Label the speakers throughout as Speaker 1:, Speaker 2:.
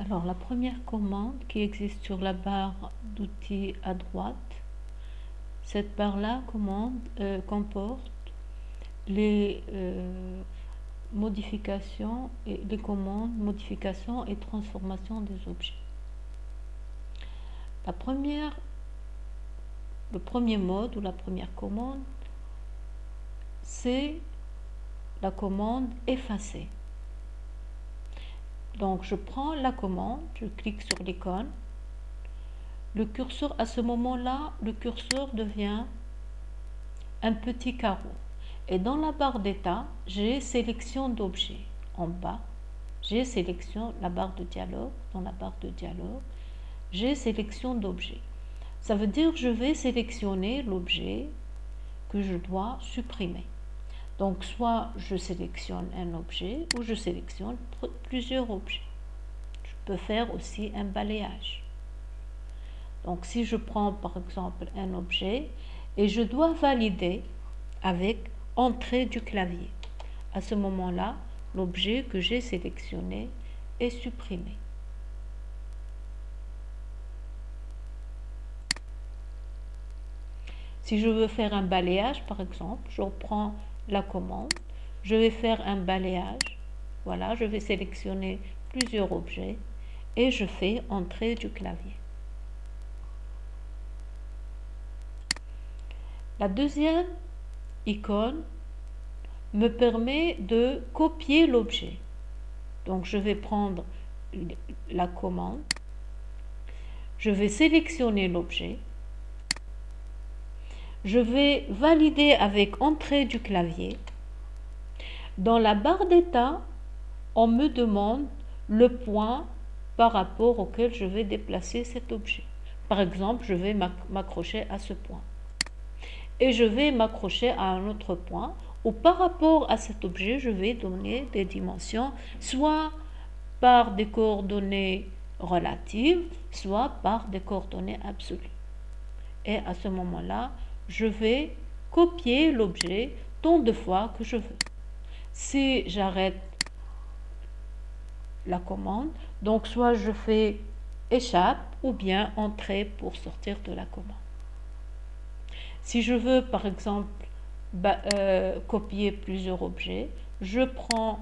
Speaker 1: Alors, la première commande qui existe sur la barre d'outils à droite, cette barre-là comporte les modifications et les commandes, modifications et transformations des objets. Le premier mode ou la première commande, c'est la commande effacer. Donc je prends la commande, je clique sur l'icône. Le curseur, à ce moment-là, le curseur devient un petit carreau. Et dans la barre d'état, j'ai sélection d'objets. En bas, j'ai sélection, la barre de dialogue. Dans la barre de dialogue, j'ai sélection d'objets. Ça veut dire que je vais sélectionner l'objet que je dois supprimer. Donc, soit je sélectionne un objet ou je sélectionne plusieurs objets. Je peux faire aussi un balayage. Donc, si je prends par exemple un objet et je dois valider avec entrée du clavier, à ce moment-là, l'objet que j'ai sélectionné est supprimé. Si je veux faire un balayage, par exemple, je reprends la commande, je vais faire un balayage. Voilà, je vais sélectionner plusieurs objets et je fais entrée du clavier. La deuxième icône me permet de copier l'objet. Donc je vais prendre la commande, je vais sélectionner l'objet, je vais valider avec entrée du clavier. Dans la barre d'état, on me demande le point par rapport auquel je vais déplacer cet objet. Par exemple, je vais m'accrocher à ce point. Et je vais m'accrocher à un autre point où par rapport à cet objet, je vais donner des dimensions, soit par des coordonnées relatives, soit par des coordonnées absolues. Et à ce moment-là, je vais copier l'objet tant de fois que je veux. Si j'arrête la commande, donc soit je fais échappe ou bien entrée pour sortir de la commande. Si je veux par exemple copier plusieurs objets, je prends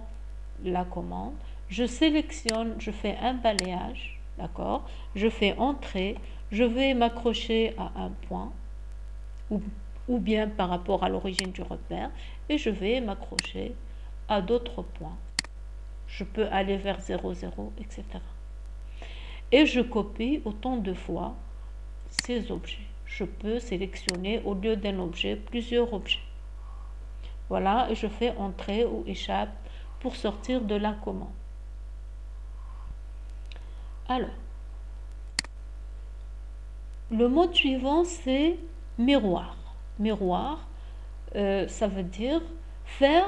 Speaker 1: la commande, je sélectionne, je fais un balayage, d'accord, je fais entrée, je vais m'accrocher à un point ou bien par rapport à l'origine du repère et je vais m'accrocher à d'autres points. Je peux aller vers 0, 0, etc. Et je copie autant de fois ces objets. Je peux sélectionner au lieu d'un objet plusieurs objets. Voilà, et je fais entrée ou échappe pour sortir de la commande. Alors, le mode suivant, c'est miroir. Miroir, ça veut dire faire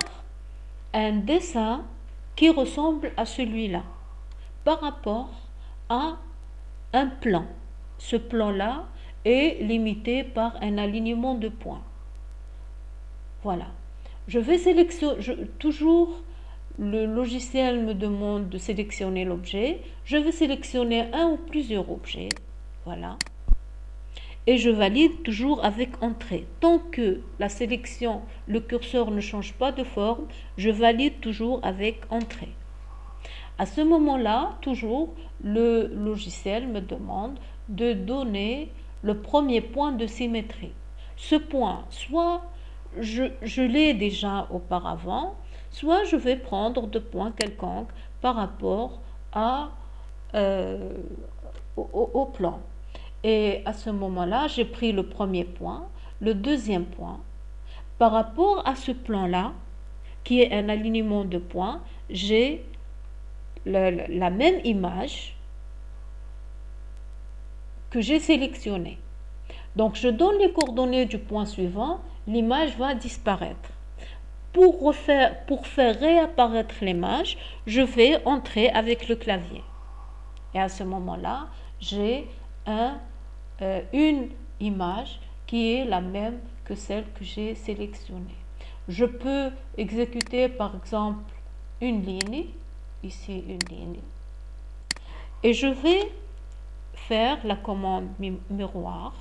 Speaker 1: un dessin qui ressemble à celui-là par rapport à un plan. Ce plan-là est limité par un alignement de points. Voilà. Je vais sélectionner, toujours le logiciel me demande de sélectionner l'objet. Je vais sélectionner un ou plusieurs objets. Voilà. Et je valide toujours avec entrée. Tant que la sélection, le curseur ne change pas de forme, je valide toujours avec entrée. À ce moment-là, toujours, le logiciel me demande de donner le premier point de symétrie. Ce point, soit je l'ai déjà auparavant, soit je vais prendre de points quelconques par rapport au plan. Et à ce moment-là, j'ai pris le premier point, le deuxième point. Par rapport à ce plan-là, qui est un alignement de points, j'ai la même image que j'ai sélectionnée. Donc, je donne les coordonnées du point suivant, l'image va disparaître. Pour faire réapparaître l'image, je vais entrer avec le clavier. Et à ce moment-là, j'ai une image qui est la même que celle que j'ai sélectionnée. Je peux exécuter par exemple une ligne, ici une ligne, Et je vais faire la commande miroir.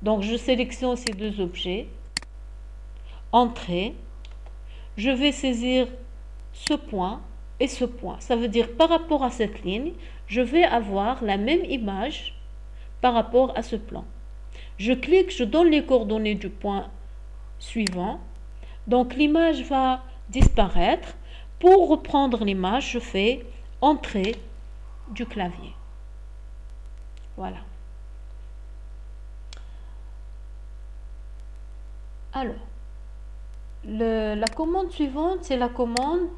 Speaker 1: Donc je sélectionne ces deux objets. Entrée. Je vais saisir ce point et ce point. Ça veut dire par rapport à cette ligne, je vais avoir la même image par rapport à ce plan. Je clique, je donne les coordonnées du point suivant. Donc l'image va disparaître. Pour reprendre l'image, je fais entrée du clavier. Voilà. Alors, la commande suivante, c'est la commande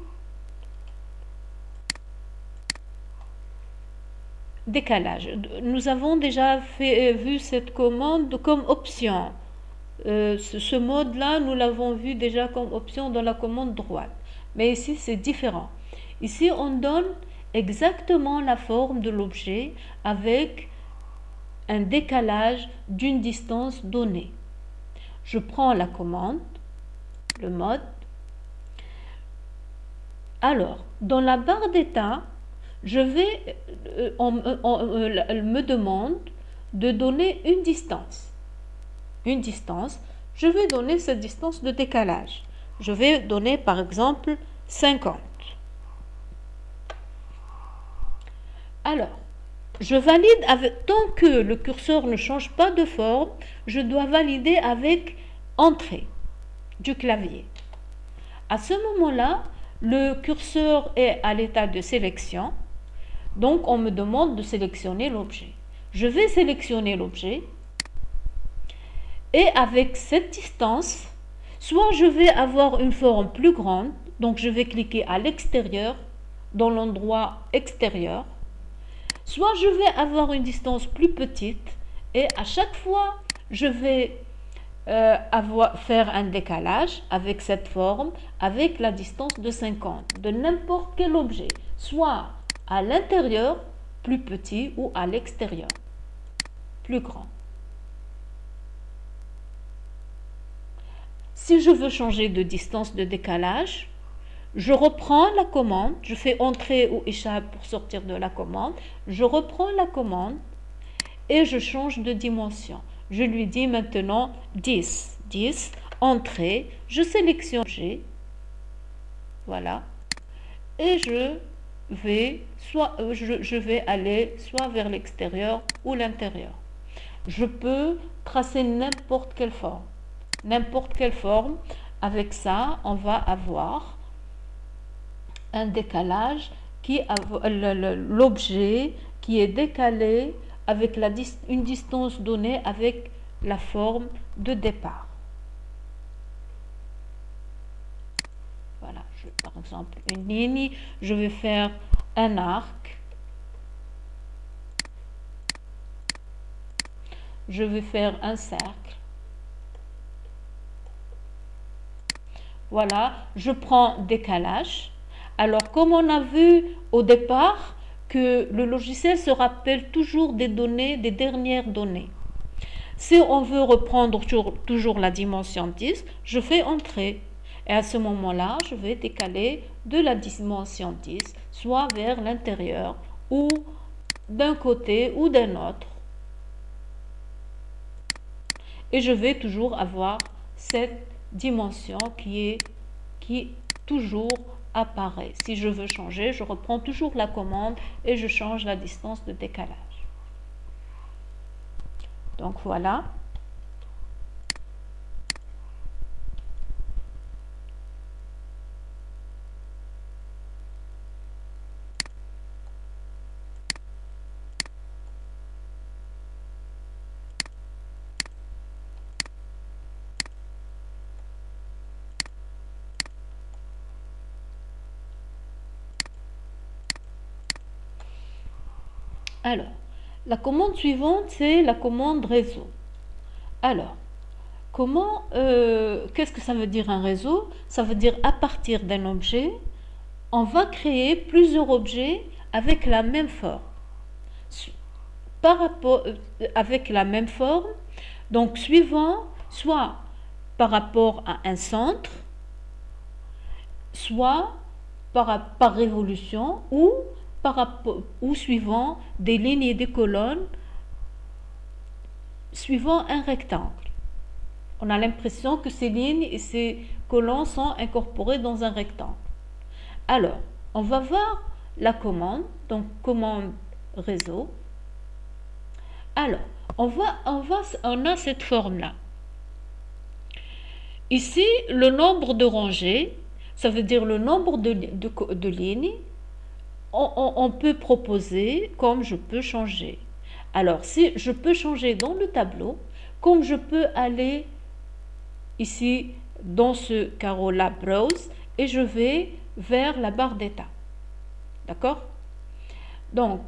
Speaker 1: décalage. Nous avons déjà vu cette commande comme option. Ce mode-là, nous l'avons vu déjà comme option dans la commande droite. Mais ici, c'est différent. Ici, on donne exactement la forme de l'objet avec un décalage d'une distance donnée. Je prends la commande, le mode. Alors, dans la barre d'état, on me demande de donner une distance. Une distance, je vais donner cette distance de décalage. Je vais donner par exemple 50. Alors, je valide avec, tant que le curseur ne change pas de forme, je dois valider avec entrée du clavier. À ce moment-là, le curseur est à l'état de sélection. Donc, on me demande de sélectionner l'objet. Je vais sélectionner l'objet. Et avec cette distance, soit je vais avoir une forme plus grande. Donc, je vais cliquer à l'extérieur, dans l'endroit extérieur. Soit je vais avoir une distance plus petite. Et à chaque fois, je vais faire un décalage avec cette forme, avec la distance de 50, de n'importe quel objet, soit à l'intérieur, plus petit, ou à l'extérieur, plus grand. Si je veux changer de distance de décalage, je reprends la commande, je fais entrer ou échappe pour sortir de la commande, je reprends la commande et je change de dimension. Je lui dis maintenant 10, entrée, je sélectionne l'objet, voilà, et je vais aller soit vers l'extérieur ou l'intérieur. Je peux tracer n'importe quelle forme. Avec ça, on va avoir un décalage l'objet qui est décalé avec une distance donnée avec la forme de départ. Voilà, par exemple, une ligne, je vais faire un arc. Je vais faire un cercle. Voilà, je prends décalage. Alors, comme on a vu au départ, que le logiciel se rappelle toujours des données, des dernières données. Si on veut reprendre toujours la dimension 10, je fais entrer. Et à ce moment-là, je vais décaler de la dimension 10, soit vers l'intérieur, ou d'un côté ou d'un autre. Et je vais toujours avoir cette dimension qui toujours apparaît. Si je veux changer, je reprends toujours la commande et je change la distance de décalage. Donc voilà. Alors, la commande suivante, c'est la commande réseau. Alors, qu'est-ce que ça veut dire un réseau? Ça veut dire à partir d'un objet, on va créer plusieurs objets avec la même forme. Avec la même forme, donc suivant, soit par rapport à un centre, soit par révolution ou par rapport ou suivant des lignes et des colonnes suivant un rectangle. On a l'impression que ces lignes et ces colonnes sont incorporées dans un rectangle. Alors, on va voir la commande, donc commande réseau. Alors, on a cette forme-là. Ici, le nombre de rangées, ça veut dire le nombre de lignes. On peut proposer comme je peux changer. Alors, si je peux changer dans le tableau, comme je peux aller ici dans ce carreau-là, browse, et je vais vers la barre d'état. D'accord? Donc,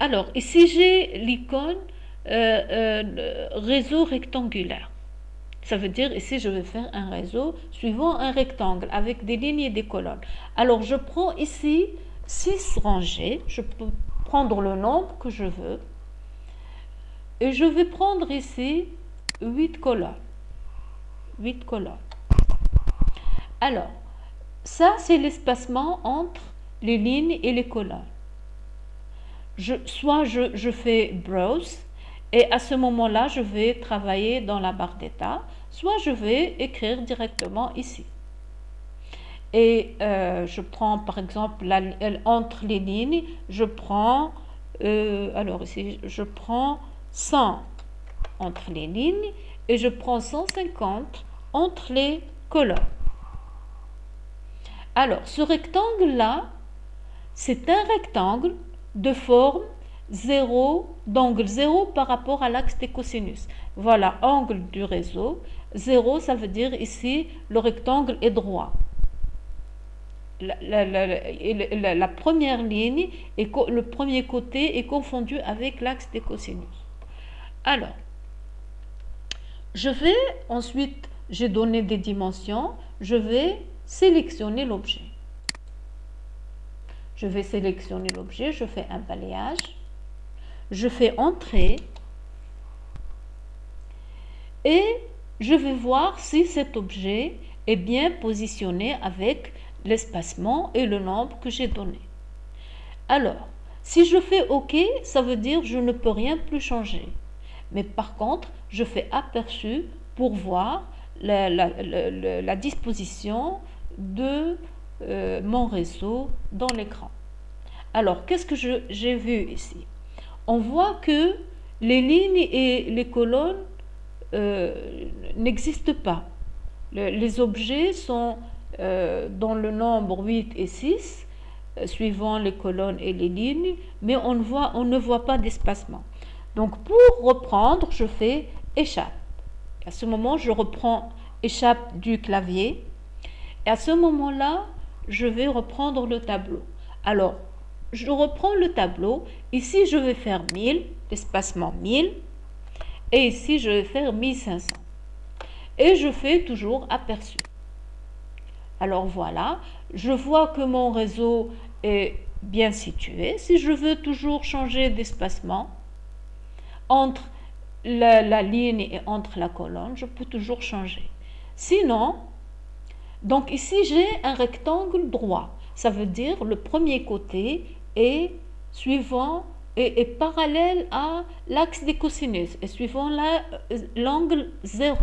Speaker 1: alors, ici j'ai l'icône réseau rectangulaire. Ça veut dire ici je vais faire un réseau suivant un rectangle avec des lignes et des colonnes. Alors je prends ici 6 rangées, je peux prendre le nombre que je veux et je vais prendre ici 8 colonnes. 8 colonnes. Alors, ça c'est l'espacement entre les lignes et les colonnes. Soit je fais browse et à ce moment-là je vais travailler dans la barre d'état, soit je vais écrire directement ici. Et je prends par exemple entre les lignes, je prends alors ici je prends 100 entre les lignes et je prends 150 entre les colonnes. Alors ce rectangle là, c'est un rectangle de forme 0, d'angle 0 par rapport à l'axe des cosinus. Voilà, angle du réseau. 0, ça veut dire ici, le rectangle est droit. La première ligne, le premier côté est confondu avec l'axe des cosinus. Alors, je vais ensuite, j'ai donné des dimensions, je vais sélectionner l'objet. Je vais sélectionner l'objet, je fais un balayage, je fais entrer et je vais voir si cet objet est bien positionné avec l'espacement et le nombre que j'ai donné. Alors, si je fais OK, ça veut dire que je ne peux rien plus changer. Mais par contre, je fais aperçu pour voir la disposition de mon réseau dans l'écran. Alors, qu'est-ce que j'ai vu ici? On voit que les lignes et les colonnes n'existent pas. Les objets sont dans le nombre 8 et 6, suivant les colonnes et les lignes, mais on ne voit pas d'espacement. Donc, pour reprendre, je fais échappe. À ce moment, je reprends échappe du clavier. Et à ce moment-là, je vais reprendre le tableau. Alors, je reprends le tableau. Ici, je vais faire 1000, l'espacement 1000. Et ici, je vais faire 1500. Et je fais toujours aperçu. Alors voilà, je vois que mon réseau est bien situé. Si je veux toujours changer d'espacement entre la ligne et entre la colonne, je peux toujours changer. Sinon, donc ici j'ai un rectangle droit. Ça veut dire le premier côté est suivant et parallèle à l'axe des cosinus et suivant l'angle 0.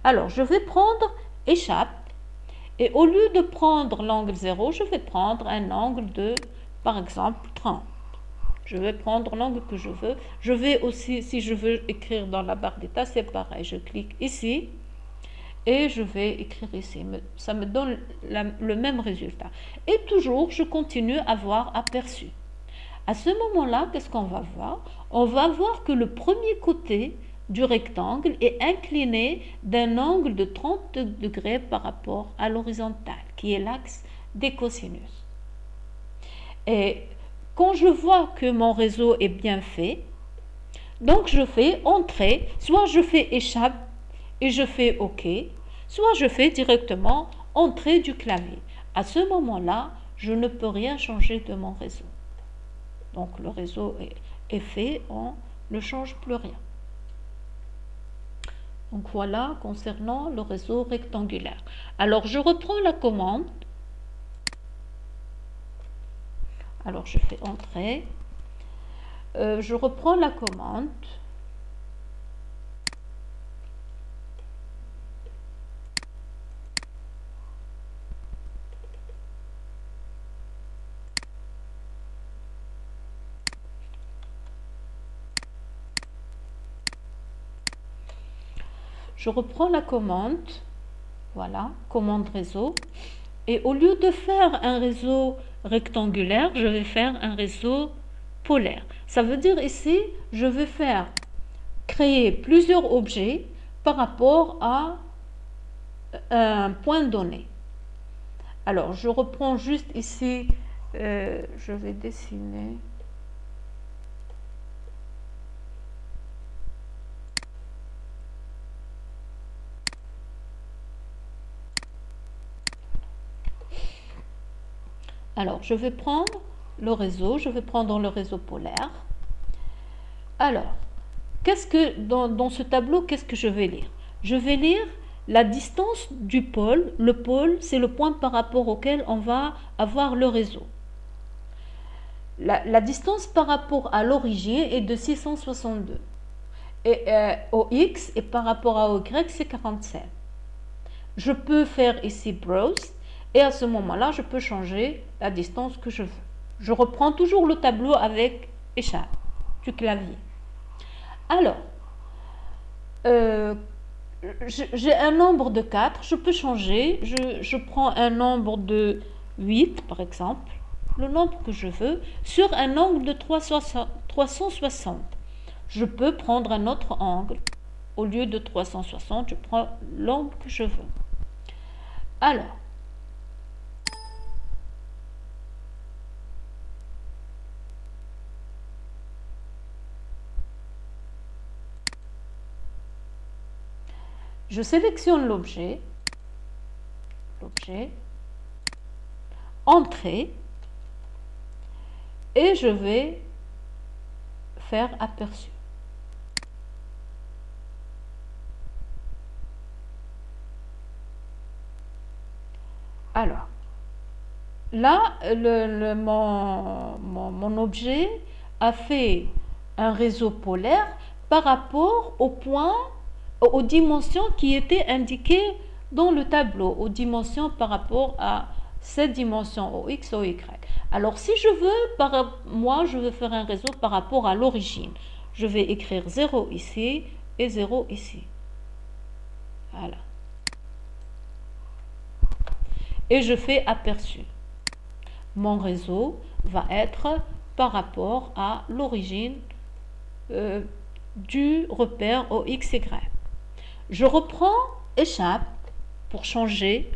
Speaker 1: Alors je vais prendre échappe et au lieu de prendre l'angle 0, je vais prendre un angle de par exemple 30. Je vais prendre l'angle que je veux. Je vais aussi, si je veux écrire dans la barre d'état, c'est pareil. Je clique ici et je vais écrire ici. Ça me donne le même résultat. Et toujours, je continue à voir aperçu. À ce moment-là, qu'est-ce qu'on va voir? On va voir que le premier côté du rectangle est incliné d'un angle de 30 degrés par rapport à l'horizontale, qui est l'axe des cosinus. Et quand je vois que mon réseau est bien fait, donc je fais entrer, soit je fais échappe et je fais OK, soit je fais directement entrée du clavier. À ce moment-là, je ne peux rien changer de mon réseau. Donc le réseau est fait, on ne change plus rien. Donc voilà concernant le réseau rectangulaire. Alors je reprends la commande. Alors je fais entrer. Je reprends la commande. Je reprends la commande. Voilà, commande réseau. Et au lieu de faire un réseau rectangulaire, je vais faire un réseau polaire. Ça veut dire ici, je vais créer plusieurs objets par rapport à un point donné. Alors, je reprends juste ici, je vais dessiner. Alors, je vais prendre le réseau, je vais prendre le réseau polaire. Alors, dans ce tableau, qu'est-ce que je vais lire? Je vais lire la distance du pôle. Le pôle, c'est le point par rapport auquel on va avoir le réseau. La distance par rapport à l'origine est de 662. Et au X et par rapport à au Y, c'est 47. Je peux faire ici Browse et à ce moment-là, je peux changer la distance que je veux. Je reprends toujours le tableau avec échappe du clavier. Alors, j'ai un nombre de 4, je peux changer. Je prends un nombre de 8, par exemple, le nombre que je veux, sur un angle de 360. Je peux prendre un autre angle. Au lieu de 360, je prends l'angle que je veux. Alors, je sélectionne l'objet, entrée, et je vais faire aperçu. Alors, là, mon objet a fait un réseau polaire par rapport aux dimensions qui étaient indiquées dans le tableau, aux dimensions par rapport à cette dimension, au X, au Y. Alors, si je veux, moi, je veux faire un réseau par rapport à l'origine. Je vais écrire 0 ici et 0 ici. Voilà. Et je fais aperçu. Mon réseau va être par rapport à l'origine du repère au XY. Je reprends échappe pour changer.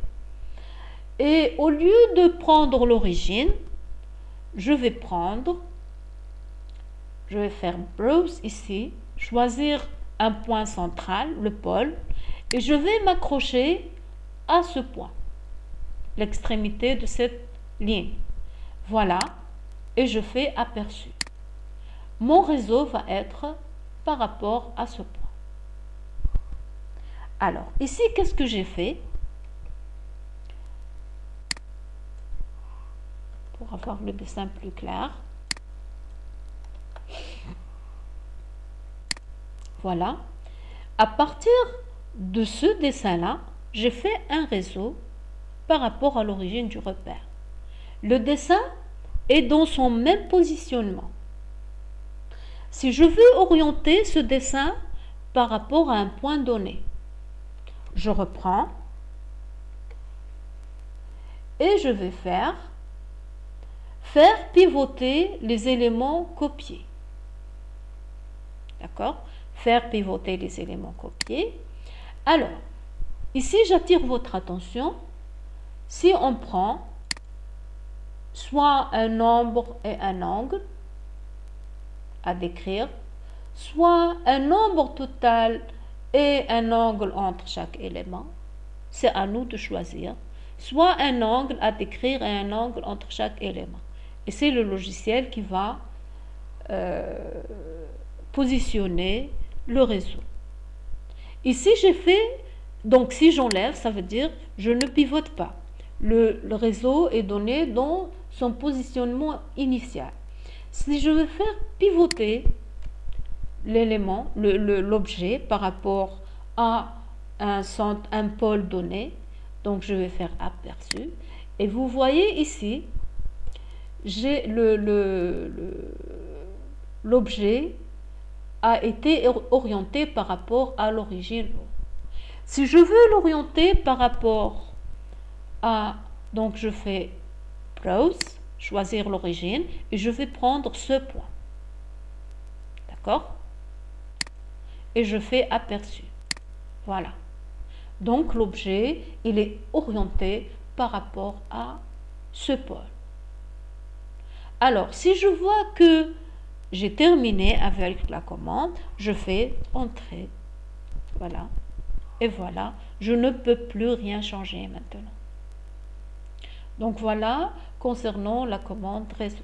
Speaker 1: Et au lieu de prendre l'origine, je vais faire Browse ici, choisir un point central, le pôle, et je vais m'accrocher à ce point, l'extrémité de cette ligne. Voilà, et je fais aperçu. Mon réseau va être par rapport à ce point. Alors, ici, qu'est-ce que j'ai fait? Pour avoir le dessin plus clair. Voilà. À partir de ce dessin-là, j'ai fait un réseau par rapport à l'origine du repère. Le dessin est dans son même positionnement. Si je veux orienter ce dessin par rapport à un point donné, je reprends et je vais faire pivoter les éléments copiés. D'accord? Faire pivoter les éléments copiés. Alors, ici, j'attire votre attention. Si on prend soit un nombre et un angle à décrire, soit un nombre total et un angle entre chaque élément, c'est à nous de choisir, soit un angle à décrire et un angle entre chaque élément. Et c'est le logiciel qui va positionner le réseau. Ici, j'ai fait, donc si j'enlève, ça veut dire je ne pivote pas. Le réseau est donné dans son positionnement initial. Si je veux faire pivoter l'élément, l'objet par rapport à un pôle donné, donc je vais faire aperçu. Et vous voyez ici, j'ai l'objet a été orienté par rapport à l'origine. Si je veux l'orienter par rapport à, donc je fais browse, choisir l'origine, et je vais prendre ce point. D'accord? Et je fais aperçu. Voilà. Donc l'objet, il est orienté par rapport à ce pôle. Alors, si je vois que j'ai terminé avec la commande, je fais Entrée. Voilà. Et voilà, je ne peux plus rien changer maintenant. Donc voilà, concernant la commande réseau.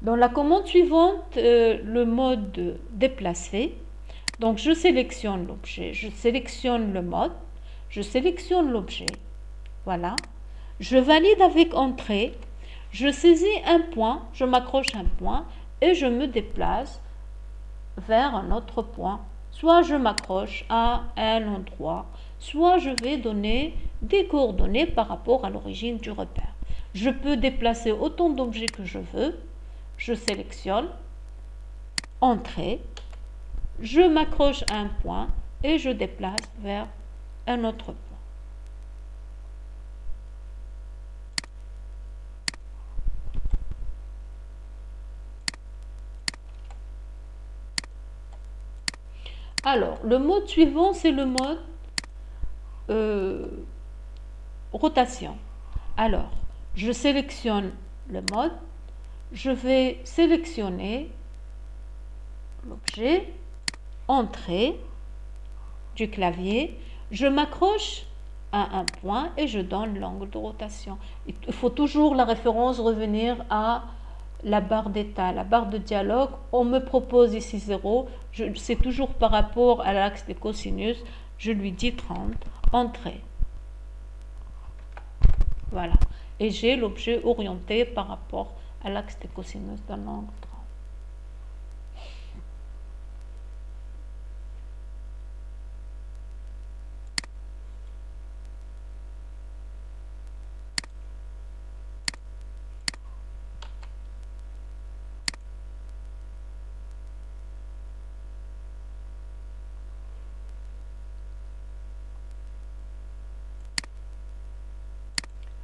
Speaker 1: Dans la commande suivante, le mode déplacer. Donc je sélectionne l'objet, je sélectionne le mode, je sélectionne l'objet. Voilà. Je valide avec Entrée. Je saisis un point, je m'accroche un point et je me déplace vers un autre point. Soit je m'accroche à un endroit, soit je vais donner des coordonnées par rapport à l'origine du repère. Je peux déplacer autant d'objets que je veux. Je sélectionne, Entrée, je m'accroche à un point et je déplace vers un autre point. Alors, le mode suivant, c'est le mode rotation. Alors, je sélectionne le mode, je vais sélectionner l'objet, Entrée du clavier, je m'accroche à un point et je donne l'angle de rotation. Il faut toujours la référence revenir à la barre d'état, la barre de dialogue. On me propose ici 0, c'est toujours par rapport à l'axe des cosinus, je lui dis 30, Entrée. Voilà. Et j'ai l'objet orienté par rapport à l'axe des cosinus d'un angle 30.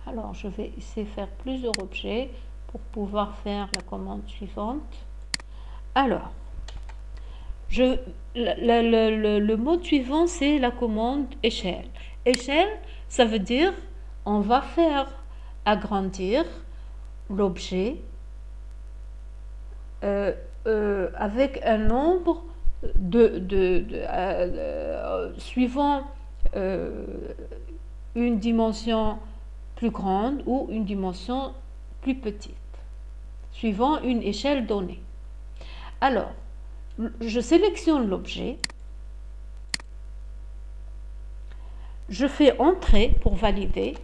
Speaker 1: Alors, je vais essayer de faire plusieurs objets pour pouvoir faire la commande suivante. Alors, le mode suivant, c'est la commande échelle. Échelle, ça veut dire on va faire agrandir l'objet avec un nombre suivant une dimension plus grande ou une dimension plus petite, suivant une échelle donnée. Alors, je sélectionne l'objet, je fais Entrée pour valider.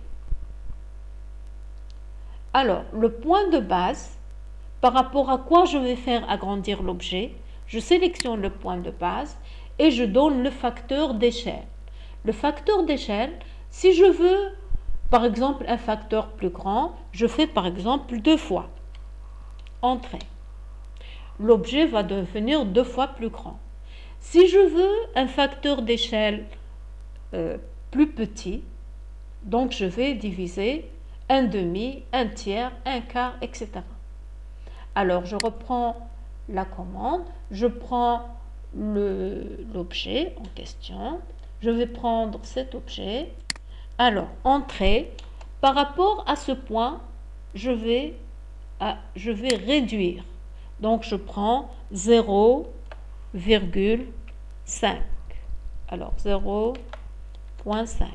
Speaker 1: Alors, le point de base, par rapport à quoi je vais faire agrandir l'objet, je sélectionne le point de base et je donne le facteur d'échelle. Le facteur d'échelle, si je veux par exemple un facteur plus grand, je fais par exemple 2 fois. Entrée. L'objet va devenir 2 fois plus grand. Si je veux un facteur d'échelle plus petit, donc je vais diviser 1/2, 1/3, 1/4, etc. Alors je reprends la commande, je prends l'objet en question, je vais prendre cet objet. Alors, Entrée, par rapport à ce point, je vais réduire. Donc, je prends 0,5. Alors, 0,5.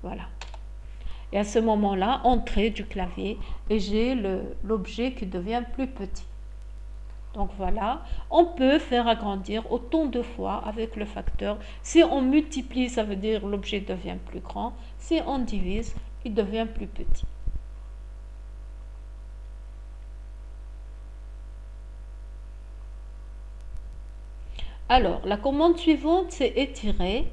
Speaker 1: Voilà. Et à ce moment-là, Entrée du clavier, et j'ai l'objet qui devient plus petit. Donc voilà, on peut faire agrandir autant de fois avec le facteur. Si on multiplie, ça veut dire l'objet devient plus grand. Si on divise, il devient plus petit. Alors, la commande suivante, c'est étirer.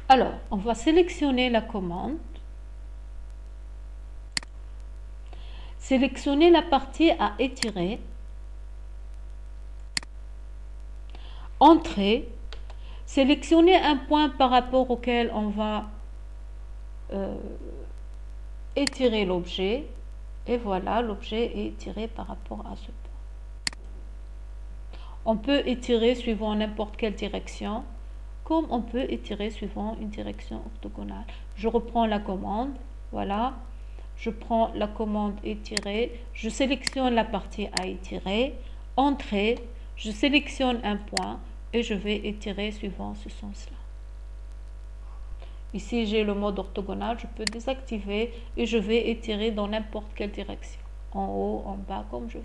Speaker 1: Alors, on va sélectionner la commande. Sélectionner la partie à étirer. Entrer. Sélectionner un point par rapport auquel on va étirer l'objet. Et voilà, l'objet est étiré par rapport à ce point. On peut étirer suivant n'importe quelle direction, comme on peut étirer suivant une direction orthogonale. Je reprends la commande, voilà. Je prends la commande étirer, je sélectionne la partie à étirer, entrer, je sélectionne un point et je vais étirer suivant ce sens-là. Ici, j'ai le mode orthogonal, je peux désactiver et je vais étirer dans n'importe quelle direction, en haut, en bas, comme je veux.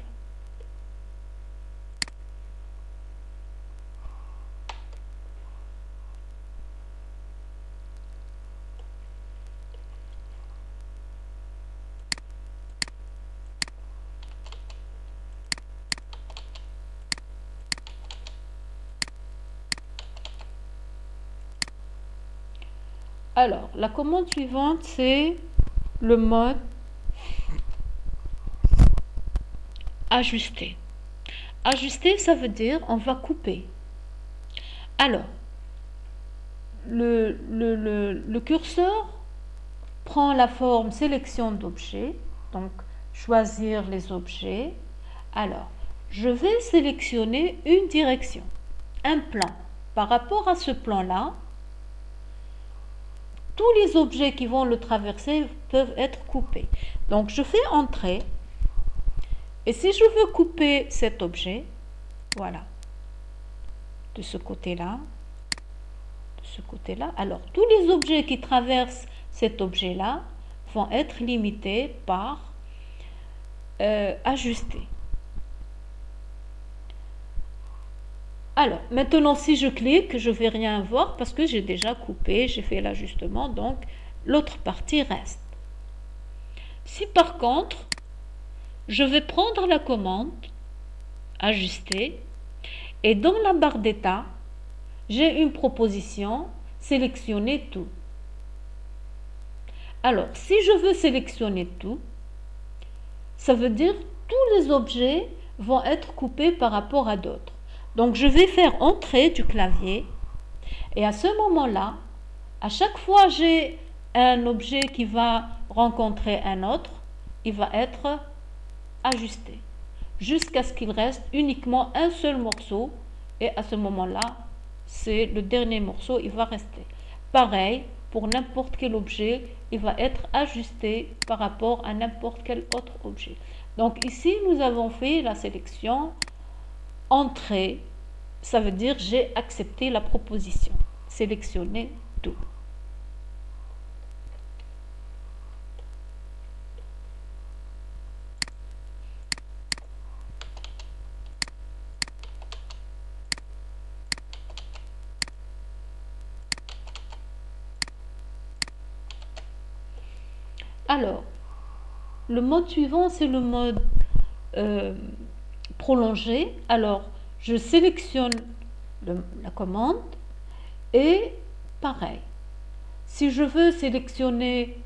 Speaker 1: Alors, la commande suivante, c'est le mode ajuster. Ajuster, ça veut dire on va couper. Alors, le curseur prend la forme sélection d'objets, donc choisir les objets. Alors, je vais sélectionner une direction, un plan. Par rapport à ce plan-là, tous les objets qui vont le traverser peuvent être coupés. Donc, je fais entrer. Et si je veux couper cet objet, voilà, de ce côté-là, de ce côté-là, alors tous les objets qui traversent cet objet-là vont être limités par ajuster. Alors, maintenant, si je clique, je ne vais rien voir parce que j'ai déjà coupé, j'ai fait l'ajustement, donc l'autre partie reste. Si par contre, je vais prendre la commande, ajuster, et dans la barre d'état, j'ai une proposition, sélectionner tout. Alors, si je veux sélectionner tout, ça veut dire tous les objets vont être coupés par rapport à d'autres. Donc, je vais faire entrer du clavier et à ce moment-là, à chaque fois j'ai un objet qui va rencontrer un autre, il va être ajusté jusqu'à ce qu'il reste uniquement un seul morceau et à ce moment-là, c'est le dernier morceau, il va rester. Pareil, pour n'importe quel objet, il va être ajusté par rapport à n'importe quel autre objet. Donc ici, nous avons fait la sélection entrer, ça veut dire j'ai accepté la proposition. Sélectionner tout. Alors, le mode suivant, c'est le mode prolongé. Alors, je sélectionne la commande et pareil. Si je veux sélectionner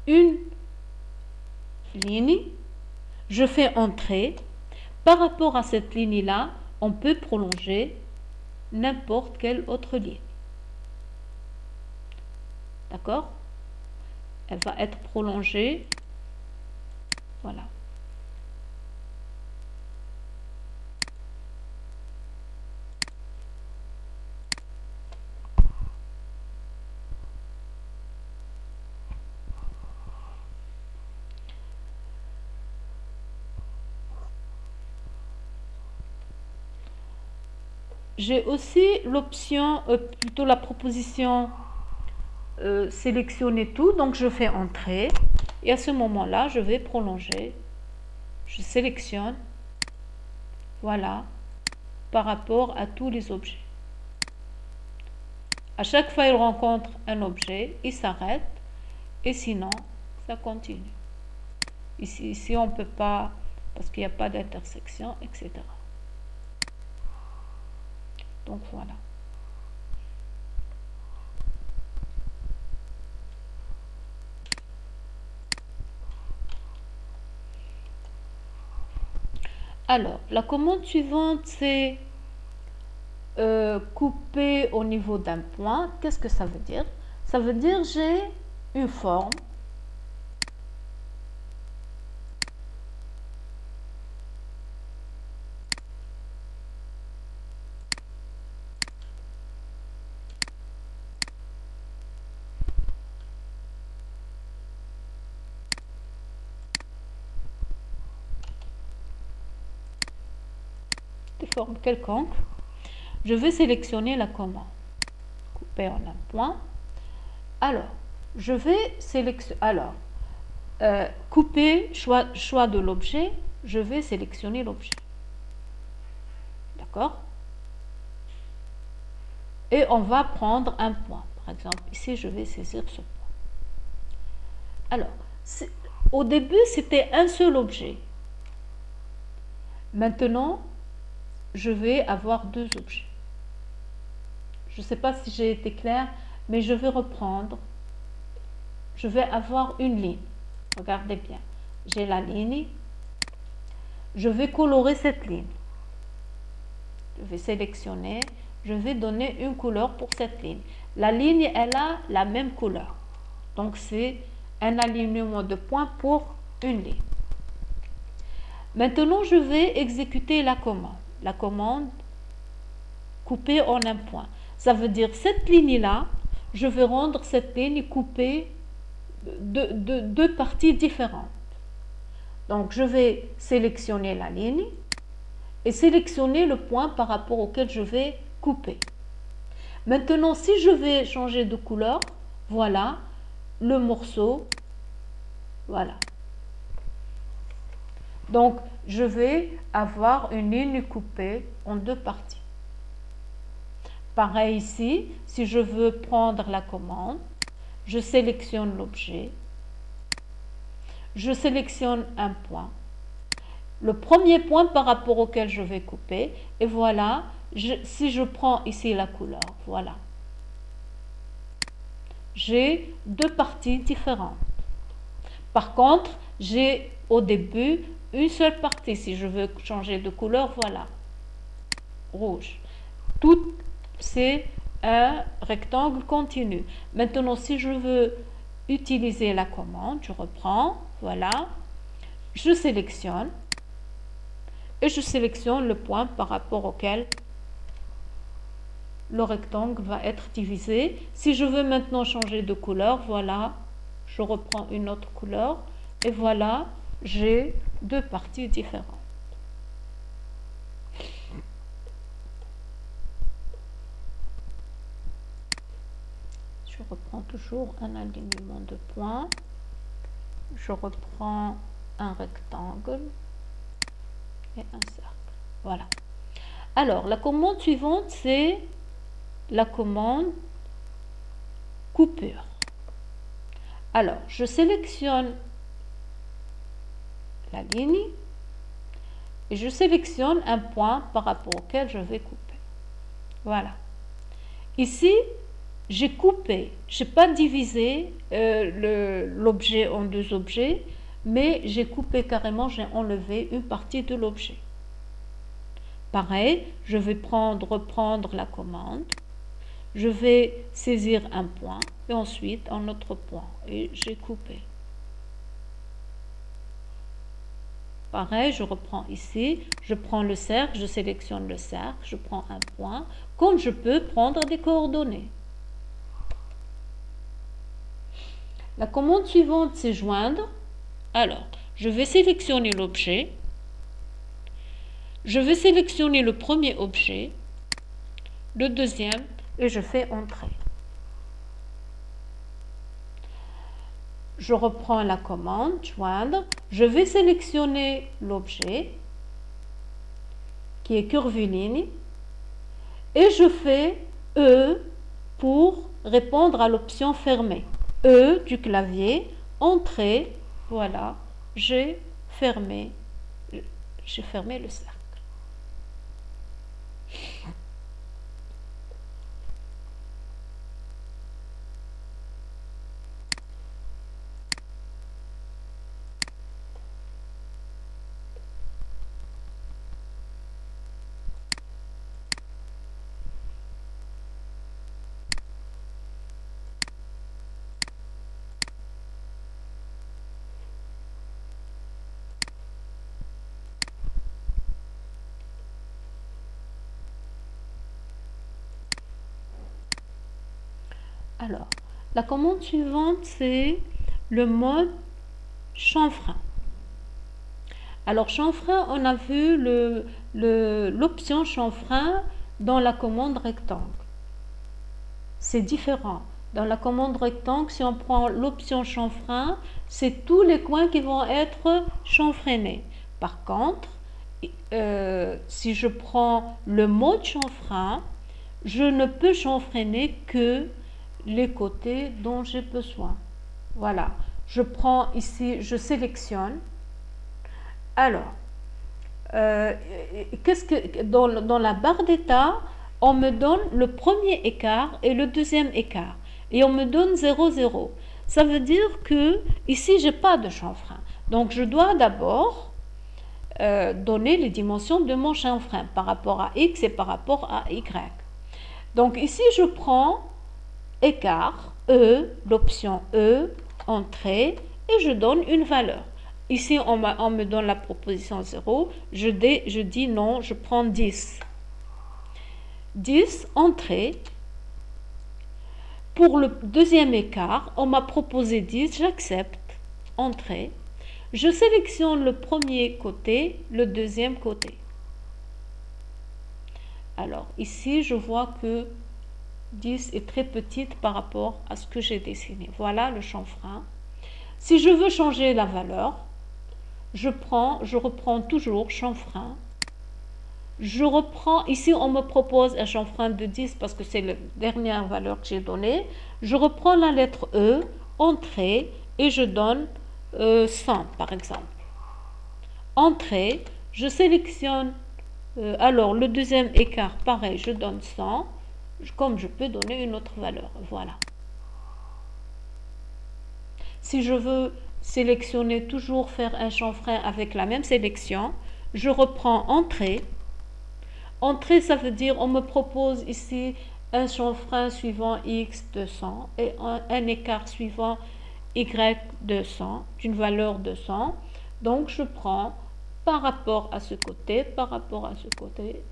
Speaker 1: une ligne, je fais entrer. Par rapport à cette ligne-là, on peut prolonger n'importe quelle autre ligne. D'accord? Elle va être prolongée. Voilà. J'ai aussi l'option, plutôt la proposition sélectionner tout. Donc je fais entrer et à ce moment-là, je vais prolonger. Je sélectionne, voilà, par rapport à tous les objets. À chaque fois, il rencontre un objet, il s'arrête et sinon, ça continue. Ici on ne peut pas, parce qu'il n'y a pas d'intersection, etc. Donc voilà. Alors, la commande suivante, c'est couper au niveau d'un point. Qu'est-ce que ça veut dire? Ça veut dire j'ai une forme. Forme quelconque, je vais sélectionner la commande, couper en un point. Alors, je vais sélectionner, couper, choix de l'objet, je vais sélectionner l'objet. D'accord? Et on va prendre un point. Par exemple, ici, je vais saisir ce point. Alors, au début, c'était un seul objet. Maintenant, je vais avoir deux objets. Je ne sais pas si j'ai été claire, mais je vais reprendre. Je vais avoir une ligne. Regardez bien. J'ai la ligne. Je vais colorer cette ligne. Je vais sélectionner. Je vais donner une couleur pour cette ligne. La ligne, elle a la même couleur. Donc, c'est un alignement de points pour une ligne. Maintenant, je vais exécuter la commande. La commande couper en un point. Ça veut dire cette ligne-là, je vais rendre cette ligne coupée de deux parties différentes. Donc, je vais sélectionner la ligne et sélectionner le point par rapport auquel je vais couper. Maintenant, si je vais changer de couleur, voilà le morceau. Voilà. Donc, je vais avoir une ligne coupée en deux parties. Pareil ici, si je veux prendre la commande, je sélectionne l'objet, je sélectionne un point, le premier point par rapport auquel je vais couper, et voilà, si je prends ici la couleur, voilà. J'ai deux parties différentes. Par contre, j'ai au début une seule partie. Si je veux changer de couleur, voilà, rouge. Tout, c'est un rectangle continu. Maintenant, si je veux utiliser la commande, je reprends, voilà, je sélectionne et je sélectionne le point par rapport auquel le rectangle va être divisé. Si je veux maintenant changer de couleur, voilà, je reprends une autre couleur et voilà, j'ai deux parties différentes. Je reprends toujours un alignement de points. Je reprends un rectangle et un cercle. Voilà. Alors, la commande suivante, c'est la commande coupure. Alors, je sélectionne la ligne et je sélectionne un point par rapport auquel je vais couper. Voilà. Ici, j'ai coupé, je n'ai pas divisé l'objet en deux objets, mais j'ai coupé carrément, j'ai enlevé une partie de l'objet. Pareil, je vais reprendre la commande. Je vais saisir un point et ensuite un autre point. Et j'ai coupé. Pareil, je reprends ici, je prends le cercle, je sélectionne le cercle, je prends un point, comme je peux prendre des coordonnées. La commande suivante, c'est joindre. Alors, je vais sélectionner l'objet. Je vais sélectionner le premier objet, le deuxième, et je fais entrer. Je reprends la commande, joindre. Je vais sélectionner l'objet qui est curviligne et je fais E pour répondre à l'option fermée. E du clavier, entrée, voilà, j'ai fermé le cercle. Alors, la commande suivante, c'est le mode chanfrein. Alors, chanfrein, on a vu l'option chanfrein dans la commande rectangle. C'est différent. Dans la commande rectangle, si on prend l'option chanfrein, c'est tous les coins qui vont être chanfreinés. Par contre, si je prends le mode chanfrein, je ne peux chanfreiner que les côtés dont j'ai besoin. Voilà, je prends ici, je sélectionne. Alors, dans la barre d'état, on me donne le premier écart et le deuxième écart. Et on me donne 0, 0. Ça veut dire que ici, je n'ai pas de chanfrein. Donc, je dois d'abord donner les dimensions de mon chanfrein par rapport à X et par rapport à Y. Donc, ici, je prends écart, E, l'option E, entrée, et je donne une valeur. Ici, on me donne la proposition 0, je dis non, je prends 10. 10, entrée. Pour le deuxième écart, on m'a proposé 10, j'accepte, entrée. Je sélectionne le premier côté, le deuxième côté. Alors, ici, je vois que 10 est très petite par rapport à ce que j'ai dessiné. Voilà le chanfrein. Si je veux changer la valeur, je reprends toujours chanfrein. Je reprends, ici on me propose un chanfrein de 10 parce que c'est la dernière valeur que j'ai donnée. Je reprends la lettre E, entrée, et je donne 100 par exemple. Entrée, je sélectionne, alors le deuxième écart, pareil, je donne 100. Comme je peux donner une autre valeur, voilà. Si je veux sélectionner, toujours faire un chanfrein avec la même sélection, je reprends entrée. Entrée, ça veut dire, on me propose ici un chanfrein suivant X 200 et un écart suivant Y 200, d'une valeur 200. Donc, je prends par rapport à ce côté,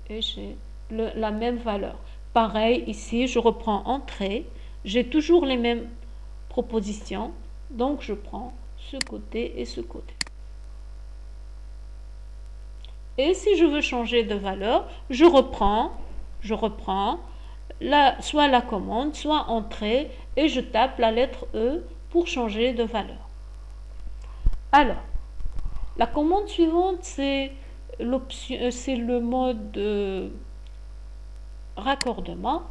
Speaker 1: et j'ai la même valeur. Pareil, ici, je reprends entrée. J'ai toujours les mêmes propositions. Donc, je prends ce côté et ce côté. Et si je veux changer de valeur, je reprends soit la commande, soit entrée, et je tape la lettre E pour changer de valeur. Alors, la commande suivante, c'est le mode raccordement.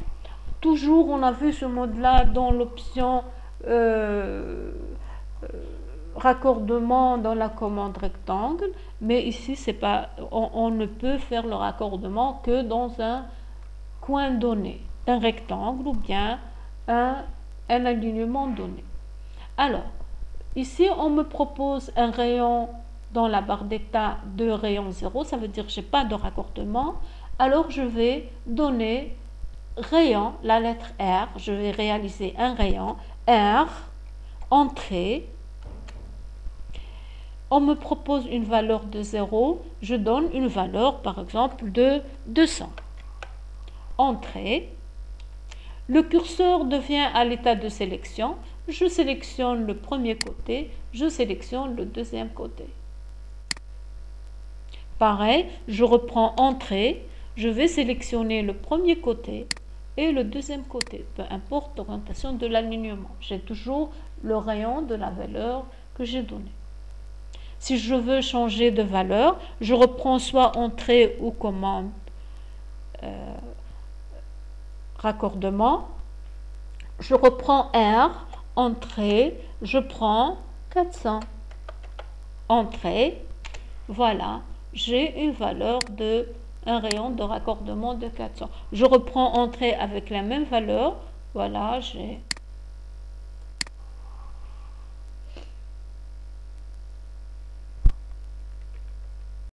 Speaker 1: Toujours, on a vu ce mode-là dans l'option raccordement dans la commande rectangle, mais ici, c'est pas, on ne peut faire le raccordement que dans un coin donné, un rectangle ou bien un alignement donné. Alors, ici, on me propose un rayon dans la barre d'état de rayon 0, ça veut dire que je n'ai pas de raccordement. alors je vais donner rayon, la lettre R, je vais réaliser un rayon, R, entrée. On me propose une valeur de 0, je donne une valeur par exemple de 200. Entrée. Le curseur devient à l'état de sélection. Je sélectionne le premier côté, je sélectionne le deuxième côté. Pareil, je reprends entrée, je vais sélectionner le premier côté et le deuxième côté, peu importe l'orientation de l'alignement. J'ai toujours le rayon de la valeur que j'ai donnée. Si je veux changer de valeur, je reprends soit entrée ou commande raccordement. Je reprends R, entrée, je prends 400. Entrée, voilà, j'ai une valeur de un rayon de raccordement de 400. Je reprends entrée avec la même valeur, voilà, j'ai